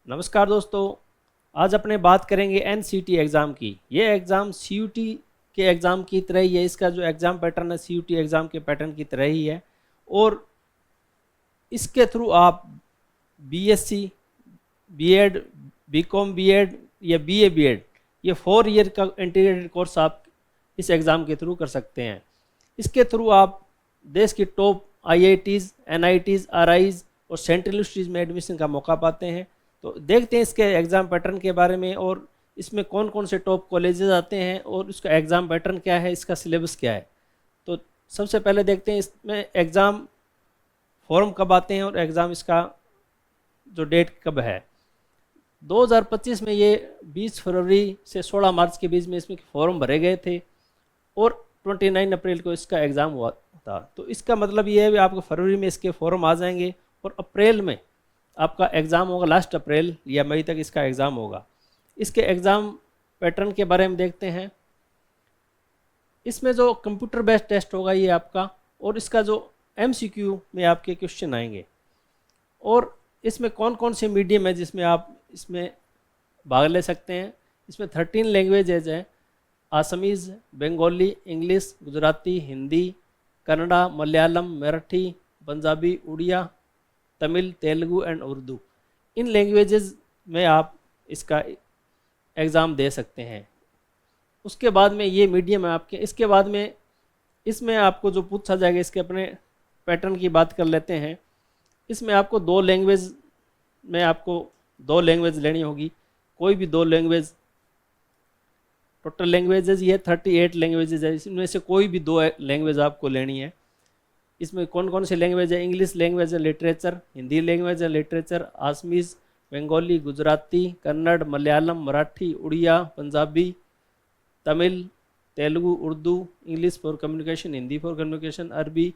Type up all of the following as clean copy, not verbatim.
नमस्कार दोस्तों। आज अपने बात करेंगे एनसीटी एग्ज़ाम की। ये एग्ज़ाम सीयूटी के एग्ज़ाम की तरह ही है। इसका जो एग्ज़ाम पैटर्न है सीयूटी एग्ज़ाम के पैटर्न की तरह ही है और इसके थ्रू आप बीएससी, बीएड, बीकॉम बीएड या बीए बीएड, ये 4 ईयर का इंटीग्रेटेड कोर्स आप इस एग्ज़ाम के थ्रू कर सकते हैं। इसके थ्रू आप देश की टॉप आईआईटीज़, एनआईटीज़, आरआईज़ और सेंट्रल यूनिवर्सिटीज़ में एडमिशन का मौका पाते हैं। तो देखते हैं इसके एग्ज़ाम पैटर्न के बारे में और इसमें कौन कौन से टॉप कॉलेजेस आते हैं और उसका एग्ज़ाम पैटर्न क्या है, इसका सिलेबस क्या है। तो सबसे पहले देखते हैं इसमें एग्ज़ाम फॉर्म कब आते हैं और एग्ज़ाम इसका जो डेट कब है। 2025 में ये 20 फरवरी से 16 मार्च के बीच में इसमें फॉर्म भरे गए थे और 29 अप्रैल को इसका एग्ज़ाम हुआ था। तो इसका मतलब ये है कि आपको फरवरी में इसके फॉर्म आ जाएंगे और अप्रैल में आपका एग्ज़ाम होगा। लास्ट अप्रैल या मई तक इसका एग्ज़ाम होगा। इसके एग्ज़ाम पैटर्न के बारे में देखते हैं। इसमें जो कंप्यूटर बेस्ड टेस्ट होगा ये आपका, और इसका जो एमसीक्यू में आपके क्वेश्चन आएंगे। और इसमें कौन कौन से मीडियम है जिसमें आप इसमें भाग ले सकते हैं। इसमें 13 लैंग्वेजेज हैं। Assamese, Bengali, English, Gujarati, Hindi, Kannada, Malayalam, Marathi, Punjabi, Oriya, Tamil, Telugu and Urdu. इन लैंग्वेजेस में आप इसका एग्ज़ाम दे सकते हैं। उसके बाद में ये मीडियम है आपके। इसके बाद में इसमें आपको जो पूछा जाएगा, इसके अपने पैटर्न की बात कर लेते हैं। इसमें आपको 2 लैंग्वेज में आपको 2 लैंग्वेज लेनी होगी। कोई भी 2 लैंग्वेज, टोटल लैंग्वेजेज ये 38 लैंग्वेजेज है, इनमें से कोई भी 2 लैंग्वेज आपको लेनी है। इसमें कौन कौन से लैंग्वेज है? English language and literature, Hindi language and literature, Assamese, Bengali, Gujarati, Kannada, Malayalam, Marathi, Oriya, Punjabi, Tamil, Telugu, Urdu, English for communication, Hindi for communication, अरबी,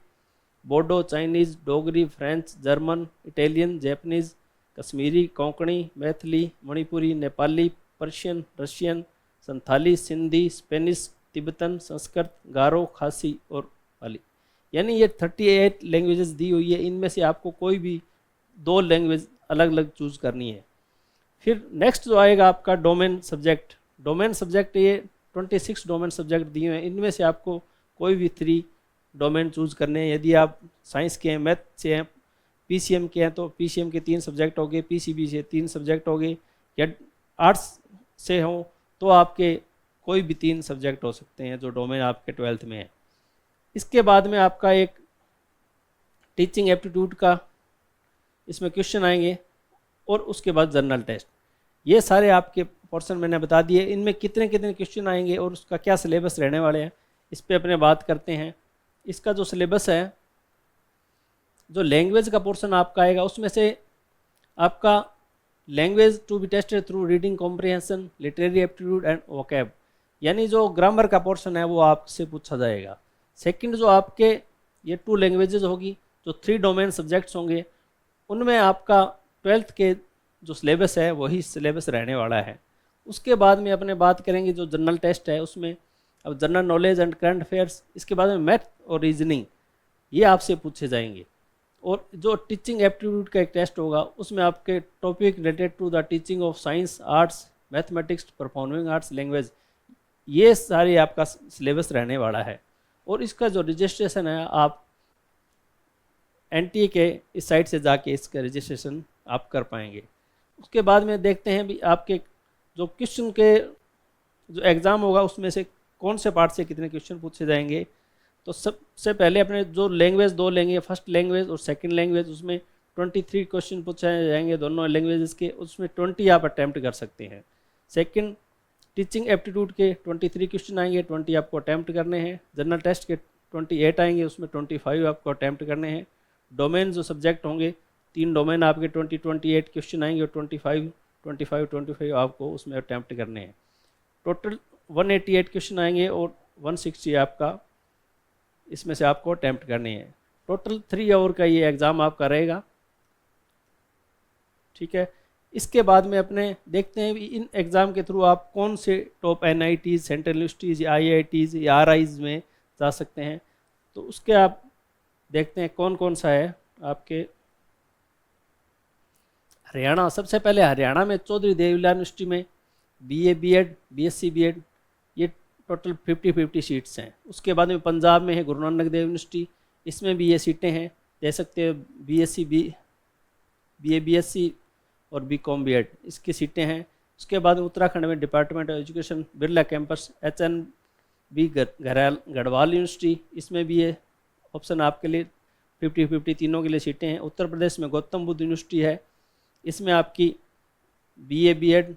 Bodo, Chinese, Dogri, French, German, Italian, Japanese, Kashmiri, Konkani, Maithili, Manipuri, Nepali, Persian, Russian, Santali, Sindhi, Spanish, Tibetan, Sanskrit, Garo, Khasi और पाली। यानी ये 38 लैंग्वेजेस दी हुई है। इनमें से आपको कोई भी 2 लैंग्वेज अलग अलग चूज़ करनी है। फिर नेक्स्ट जो आएगा आपका डोमेन सब्जेक्ट। डोमेन सब्जेक्ट ये 26 डोमेन सब्जेक्ट दिए हुए हैं। इनमें से आपको कोई भी 3 डोमेन चूज़ करने हैं। यदि आप साइंस के हैं, मैथ से हैं, पीसीएम के हैं तो पीसीएम के 3 सब्जेक्ट हो गए, पीसीबी से 3 सब्जेक्ट हो गए, या आर्ट्स से हों तो आपके कोई भी 3 सब्जेक्ट हो सकते हैं जो डोमेन आपके 12th में है। इसके बाद में आपका एक टीचिंग एप्टीट्यूड का इसमें क्वेश्चन आएंगे और उसके बाद जनरल टेस्ट। ये सारे आपके पोर्शन मैंने बता दिए। इनमें कितने कितने क्वेश्चन आएंगे और उसका क्या सिलेबस रहने वाले हैं, इस पर अपने बात करते हैं। इसका जो सिलेबस है, जो लैंग्वेज का पोर्शन आपका आएगा उसमें से आपका language to be tested through reading comprehension, literary aptitude and vocab, यानी जो ग्रामर का पोर्शन है वो आपसे पूछा जाएगा। सेकंड जो आपके ये 2 लैंग्वेजेज होगी, जो 3 डोमेन सब्जेक्ट्स होंगे, उनमें आपका 12th के जो सिलेबस है वही सिलेबस रहने वाला है। उसके बाद में अपने बात करेंगे जो जनरल टेस्ट है, उसमें अब general knowledge and current affairs. इसके बाद में मैथ और रीजनिंग ये आपसे पूछे जाएंगे। और जो टीचिंग एप्टीट्यूड का एक टेस्ट होगा उसमें आपके topic related to the teaching of science, arts, mathematics, performing arts, language, ये सारी आपका सिलेबस रहने वाला है। और इसका जो रजिस्ट्रेशन है आप एनटीए के इस साइट से जाके इसका रजिस्ट्रेशन आप कर पाएंगे। उसके बाद में देखते हैं भी आपके जो क्वेश्चन के जो एग्ज़ाम होगा उसमें से कौन से पार्ट से कितने क्वेश्चन पूछे जाएंगे। तो सबसे पहले अपने जो लैंग्वेज 2 लेंगे, फर्स्ट लैंग्वेज और सेकंड लैंग्वेज, उसमें 23 क्वेश्चन पूछे जाएंगे दोनों लैंग्वेजेस के। उसमें 20 आप अटैम्प्ट कर सकते हैं। सेकंड टीचिंग एप्टीट्यूड के 23 क्वेश्चन आएंगे, 20 आपको अटैम्प्ट करने हैं। जनरल टेस्ट के 28 आएंगे, उसमें 25 आपको अटैम्प्ट करने हैं। डोमेन जो सब्जेक्ट होंगे, 3 डोमेन आपके 28 क्वेश्चन आएंगे और 25 आपको उसमें अटैम्प्ट करने हैं। टोटल 188 क्वेश्चन आएंगे और 160 आपका इसमें से आपको अटैम्प्ट करने हैं। टोटल 3 आवर का ये एग्ज़ाम आपका रहेगा। ठीक है। इसके बाद में अपने देखते हैं भी इन एग्ज़ाम के थ्रू आप कौन से टॉप एनआईटीज़, सेंट्रल यूनिवर्सिटीज़ या आईआईटीज़ या आरआईज़ में जा सकते हैं। तो उसके आप देखते हैं कौन कौन सा है आपके हरियाणा, सबसे पहले हरियाणा में चौधरी देवीलाल यूनिवर्सिटी में बीए बीएड बीएससी बीएड ये टोटल 50-50 सीट्स हैं। उसके बाद में पंजाब में है गुरु नानक देव यूनिवर्सिटी, इसमें भी ये सीटें हैं, दे सकते हो बीएससी बीए बीएससी और बीकॉम बीएड इसकी सीटें हैं। उसके बाद उत्तराखंड में department of education Birla campus HNB Garhwal university, इसमें भी ये ऑप्शन आपके लिए 50-50 तीनों के लिए सीटें हैं। उत्तर प्रदेश में गौतम बुद्ध यूनिवर्सिटी है, इसमें आपकी BA BEd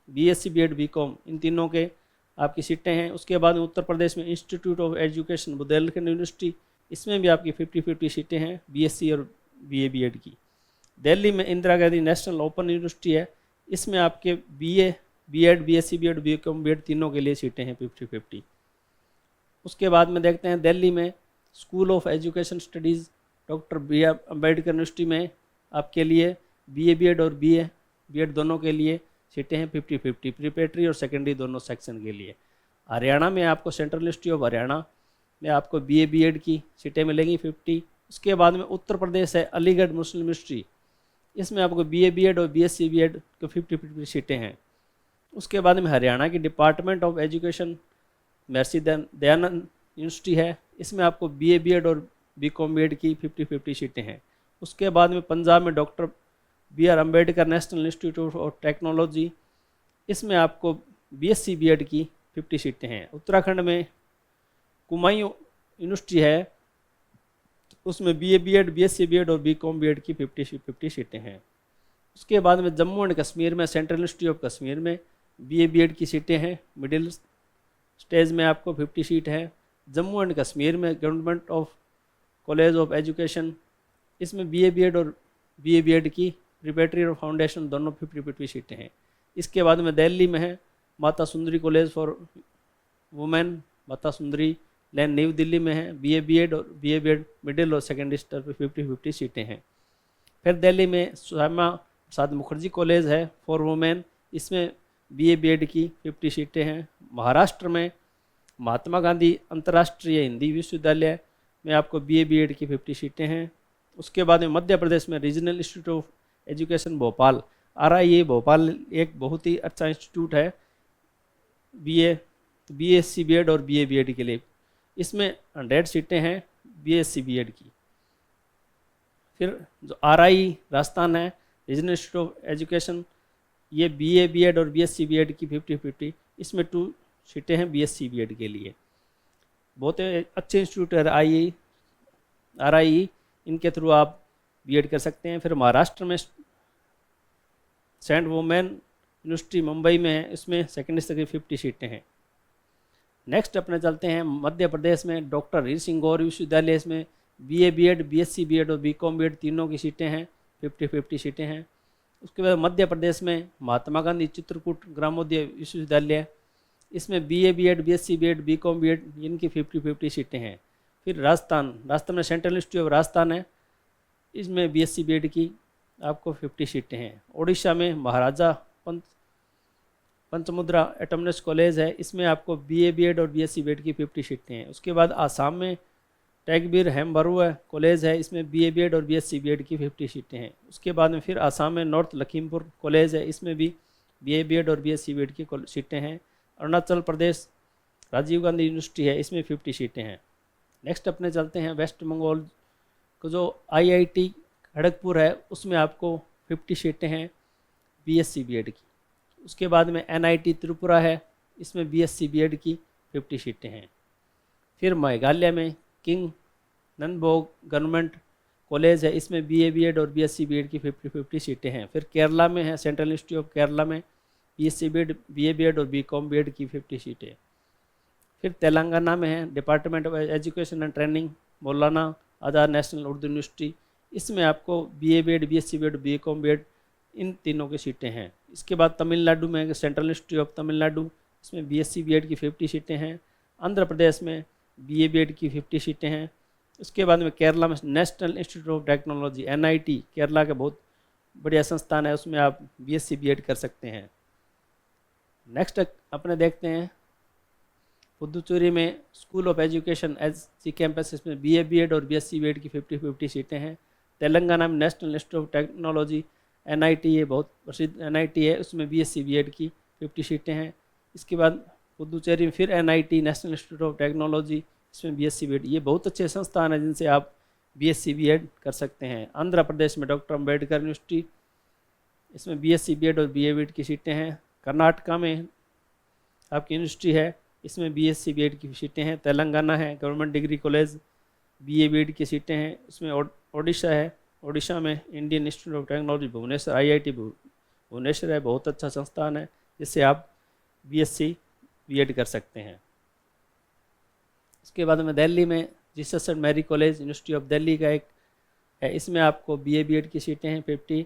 BSc BEd BCom इन तीनों के आपकी सीटें हैं। उसके बाद में उत्तर प्रदेश में institute of education Bundelkhand university, इसमें भी आपकी 50-50 सीटें हैं बीएससी और बीए बीएड की। दिल्ली में Indira Gandhi National Open University है, इसमें आपके BA BEd BSc BEd BCom BEd तीनों के लिए सीटें हैं 50-50। उसके बाद में देखते हैं दिल्ली में school of education studies doctor BR Ambedkar university में आपके लिए बीए बीएड और बीए बीएड दोनों के लिए सीटें हैं 50-50, प्रिपरेटरी और सेकेंडरी दोनों सेक्शन के लिए। हरियाणा में आपको सेंट्रल यूनिवर्सिटी ऑफ हरियाणा में आपको बीए बीएड की सीटें मिलेंगी 50। उसके बाद में उत्तर प्रदेश है अलीगढ़ मुस्लिम यूनिवर्सिटी, इसमें आपको बीए बीएड और बीएससी बीएड को 50-50 सीटें हैं। उसके बाद में हरियाणा की department of education Maharshi Dayanand university है, इसमें आपको बीए बीएड और बीकॉम बीएड की 50-50 सीटें हैं। उसके बाद में पंजाब में doctor BR Ambedkar national institute of technology, इसमें आपको बीएससी बीएड की 50 सीटें हैं। उत्तराखंड में कुमायूं यूनिवर्सिटी है, उसमें बीए बीएड बीएससी बीएड और बीकॉम बीएड की 50-50 सीटें हैं। उसके बाद में जम्मू एंड कश्मीर में सेंट्रल यूनिवर्सिटी ऑफ कश्मीर में बीए बीएड की सीटें हैं, मिडिल स्टेज में आपको 50 सीट है। जम्मू एंड कश्मीर में government of college of education, इसमें बीए बीएड और बीए बीएड की प्रिपरेटरी और फाउंडेशन दोनों 50-50 सीटें हैं। इसके बाद में दिल्ली में है Mata Sundari college for women, Mata Sundari LAN new Delhi में है, बीए बीएड और बीए बीएड मिडिल और सेकेंडरी स्तर पर 50-50 सीटें हैं। फिर दिल्ली में श्यामा प्रसाद मुखर्जी कॉलेज है फॉर वुमेन, इसमें बीए बीएड की 50 सीटें हैं। महाराष्ट्र में महात्मा गांधी अंतर्राष्ट्रीय हिंदी विश्वविद्यालय में आपको बीए बीएड की 50 सीटें हैं। उसके बाद में मध्य प्रदेश में regional institute of education Bhopal RIE Bhopal एक बहुत ही अच्छा इंस्टीट्यूट है बीएससी बीएड और बीए बीएड के लिए, इसमें 100 सीटें हैं बीएससी बीएड की। फिर जो RIE राजस्थान है रीजनल इंस्टीट्यूट ऑफ एजुकेशन, ये बीए बीएड और बीएससी बीएड की 50-50, इसमें 2 सीटें हैं बीएससी बीएड के लिए। बहुत अच्छे इंस्टीट्यूट है RIE, इनके थ्रू आप बीएड कर सकते हैं। फिर महाराष्ट्र में सेंट वुमेन यूनिवर्सिटी मुंबई में है, इसमें सेकेंडरी स्तर की 50 सीटें हैं। नेक्स्ट अपने चलते हैं मध्य प्रदेश में डॉक्टर वीर सिंह गौर विश्वविद्यालय, इसमें बीए बीएड बीएससी बीएड और बीकॉम बीएड तीनों की सीटें हैं, 50-50 सीटें हैं। उसके बाद मध्य प्रदेश में महात्मा गांधी चित्रकूट ग्रामोदय विश्वविद्यालय, इसमें BA BEd BSc BEd BCom BEd इनकी 50-50 सीटें हैं। फिर राजस्थान में सेंट्रल यूनिवर्सिटी ऑफ राजस्थान है, इसमें बीएससी बीएड की आपको 50 सीटें हैं। उड़ीसा में महाराजा पंचमुद्रा एटोनमस कॉलेज है, इसमें आपको बीए बीएड और बीएससी बीएड की 50 सीटें हैं। उसके बाद आसाम में टैगबीर हेमबरुआ कॉलेज है, इसमें बीए बीएड और बीएससी बीएड की 50 सीटें हैं। उसके बाद में फिर आसाम में नॉर्थ लखीमपुर कॉलेज है, इसमें भी बीए बीएड और बीएससी बीएड की सीटें हैं। अरुणाचल प्रदेश राजीव गांधी यूनिवर्सिटी है, इसमें 50 सीटें हैं। नेक्स्ट अपने चलते हैं वेस्ट बंगाल को जो IIT खड़गपुर है, उसमें आपको 50 सीटें हैं बीएससी बीएड की। उसके बाद में NIT त्रिपुरा है, इसमें बीएससी बीएड की 50 सीटें हैं। फिर मेघालय में किंग ननबोग गवर्नमेंट कॉलेज है, इसमें बीए बीएड और बीएससी बीएड की 50-50 सीटें हैं। फिर केरला में है सेंट्रल इंस्टीट्यूट ऑफ केरला में बीएससी बीएड बीए बीएड और बीकॉम बीएड की 50 सीटें। फिर तेलंगाना में है department of education and training Maulana Azad national Urdu university, इसमें आपको BA BEd BSc BEd BCom BEd इन तीनों की सीटें हैं। इसके बाद तमिलनाडु में सेंट्रल इंस्टीट्यूट ऑफ तमिलनाडु, इसमें बीएससी बीएड की 50 सीटें हैं। आंध्र प्रदेश में बीए बीएड की 50 सीटें हैं। उसके बाद में केरला में national institute of technology NIT Kerala का बहुत बढ़िया संस्थान है, उसमें आप बीएससी बीएड कर सकते हैं। नेक्स्ट अपने देखते हैं पुदुचेरी में school of education SG campus, इसमें बीए बीएड और बीएससी बीएड की 50-50 सीटें हैं। तेलंगाना में national institute of technology NIT ये बहुत प्रसिद्ध NIT है, उसमें BSc BEd की 50 सीटें हैं। इसके बाद पुदुचेरी में फिर NIT national institute of technology, इसमें BSc BEd, ये बहुत अच्छे संस्थान हैं जिनसे आप BSc BEd कर सकते हैं। आंध्र प्रदेश में डॉक्टर अम्बेडकर यूनिवर्सिटी, इसमें BSc BEd और BA BEd की सीटें हैं। कर्नाटका में आपकी यूनिवर्सिटी है, इसमें BSc BEd की सीटें हैं। तेलंगाना है government degree college, BA BEd की सीटें हैं। इसमें ओडिशा है, ओडिशा में Indian Institute of Technology Bhubaneswar IIT Bhubaneswar है, बहुत अच्छा संस्थान है जिससे आप BSc BEd कर सकते हैं। इसके बाद में दिल्ली में Jesus and Mary College University of Delhi का एक है, इसमें आपको BA BEd की सीटें हैं 50।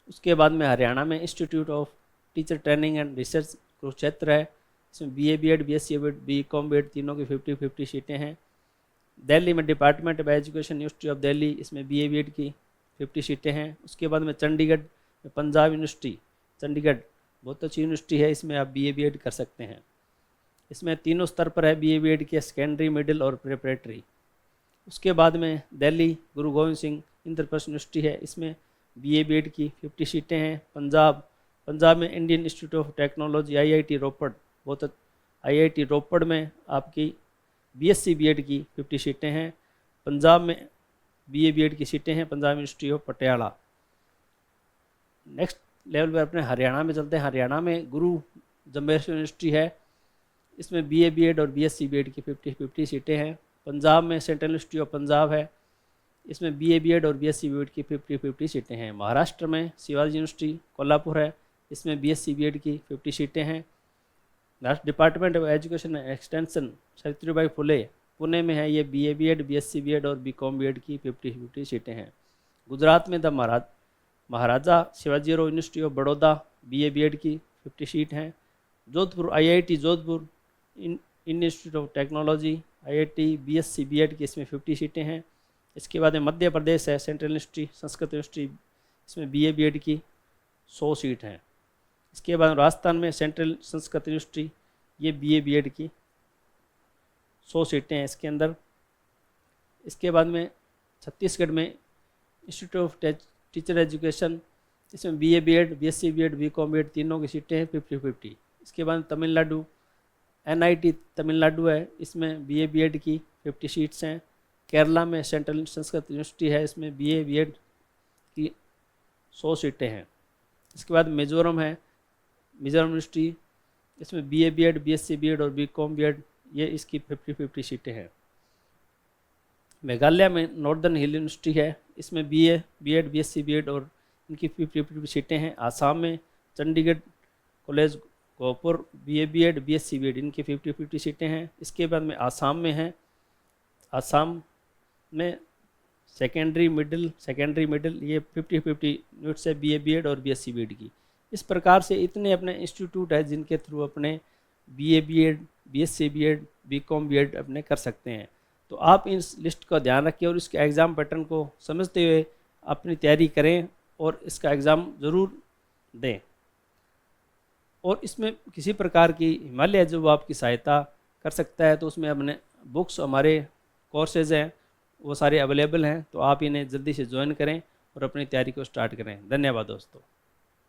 उसके बाद में हरियाणा में institute of teacher training and research Kurukshetra है, इसमें BA BEd BSc BEd BCom BEd तीनों की 50-50 सीटें हैं। दिल्ली में department of education university of Delhi, इसमें BA BEd की 50 सीटें हैं। उसके बाद में चंडीगढ़ में पंजाब यूनिवर्सिटी, चंडीगढ़ बहुत अच्छी यूनिवर्सिटी है, इसमें आप BA BEd कर सकते हैं। इसमें तीनों स्तर पर है BA BEd के, सेकेंडरी, मिडिल और प्रिपरेटरी। उसके बाद में दिल्ली गुरु गोविंद सिंह इंद्रप्रस्थ यूनिवर्सिटी है, इसमें BA BEd की 50 सीटें हैं। पंजाब में Indian Institute of technology IIT रोपड़, बहुत IIT रोपड़ में आपकी BSc BEd की 50 सीटें हैं। पंजाब में BA BEd की सीटें हैं, Punjab university of Patiala. Next level पर अपने हरियाणा में चलते हैं। हरियाणा में गुरु जम्बेश्वर यूनिवर्सिटी है, इसमें BA BEd और BSc BEd की 50-50 सीटें हैं। पंजाब में सेंट्रल यूनिवर्सिटी ऑफ पंजाब है, इसमें BA BEd और BSc BEd की 50-50 सीटें हैं। महाराष्ट्र में शिवाजी यूनिवर्सिटी कोल्हापुर है, इसमें BSc BEd की 50 सीटें हैं। Department of education and extension Savitribai Phule Pune में है, ये BA BEd BSc BEd और BCom BEd की 50-50 सीटें हैं। गुजरात में the Maharaja Shivajirao university of Baroda, BA BEd की 50 सीट हैं। Jodhpur IIT Jodhpur Indian Institute of technology IIT BSc BEd की इसमें 50 सीटें हैं। इसके बाद में मध्य प्रदेश है सेंट्रल यूनिवर्सिटी संस्कृत यूनिवर्सिटी, इसमें BA BEd की 100 सीट हैं। इसके बाद राजस्थान में सेंट्रल संस्कृत यूनिवर्सिटी, ये BA BEd की 100 सीटें हैं इसके अंदर। इसके बाद में छत्तीसगढ़ में इंस्टीट्यूट ऑफ टीचर एजुकेशन, इसमें BA BEd BSc BEd BCom BEd तीनों की सीटें हैं 50-50। इसके बाद तमिलनाडु NIT तमिलनाडु है, इसमें BA BEd की 50 सीट्स हैं। केरला में सेंट्रल संस्कृत यूनिवर्सिटी है, इसमें BA BEd की 100 सीटें हैं। इसके बाद मिजोरम है, मिजोरम यूनिवर्सिटी, इसमें BA BEd BSc BEd और BCom BEd, ये इसकी 50-50 सीटें हैं। मेघालय में नॉर्दर्न हिल यूनिवर्सिटी है, इसमें BA BEd BSc BEd और इनकी 50-50 सीटें हैं। आसाम में Chandigarh college Gohpur, BA BEd BSc BEd इनकी 50-50 सीटें हैं। इसके बाद में आसाम में है, आसाम में सेकेंडरी मिडिल ये 50-50 यूनिट्स है BA BEd और BSc BEd की। इस प्रकार से इतने अपने इंस्टीट्यूट है जिनके थ्रू अपने BA BEd BSc BEd BCom BEd अपने कर सकते हैं। तो आप इस लिस्ट का ध्यान रखिए और इसके एग्ज़ाम पैटर्न को समझते हुए अपनी तैयारी करें और इसका एग्ज़ाम ज़रूर दें। और इसमें किसी प्रकार की हिमालय जो आपकी सहायता कर सकता है, तो उसमें अपने बुक्स, हमारे कोर्सेज़ हैं वो सारे अवेलेबल हैं, तो आप इन्हें जल्दी से ज्वाइन करें और अपनी तैयारी को स्टार्ट करें। धन्यवाद दोस्तों।